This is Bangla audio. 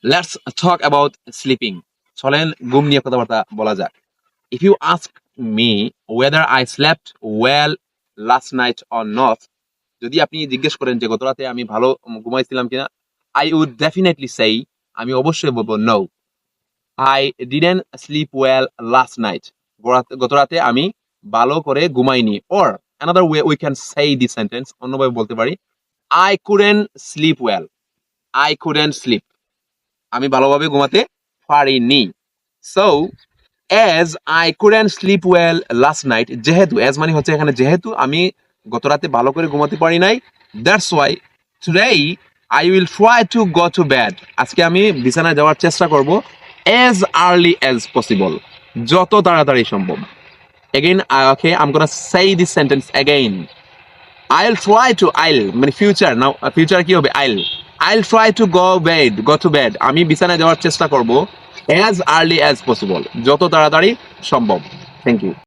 Let's talk about sleeping. চলেন ঘুম নিয়ে কথাবার্তা বলা যাক. If you ask me whether I slept well last night or not, যদি আপনি জিজ্ঞেস করেন যে গত রাতে আমি ভালো ঘুমাইছিলাম কিনা, I would definitely say, আমি অবশ্যই বলবো no. I didn't sleep well last night. গত রাতে আমি ভালো করে ঘুমাইনি. Or another way we can say this sentence, অন্যভাবে বলতে পারি, I couldn't sleep well. I couldn't sleep. আমি ভালোভাবে ঘুমাতে পারিনি. So as I couldn't sleep well last night, যেহেতু as মানে হচ্ছে এখানে যেহেতু আমি গত রাতে ভালো করে ঘুমাতে পারি নাই, that's why today I will try to go to bed. আজকে আমি বিছানায় যাওয়ার চেষ্টা করব as early as possible, যত তাড়াতাড়ি সম্ভব. Again, okay, I'm gonna say this sentence again. I'll মানে ফিউচার নাও, ফিউচার কি হবে? I'll try to go to bed. আমি বিছানায় যাওয়ার চেষ্টা করব as early as possible, যত তাড়াতাড়ি সম্ভব. Thank you.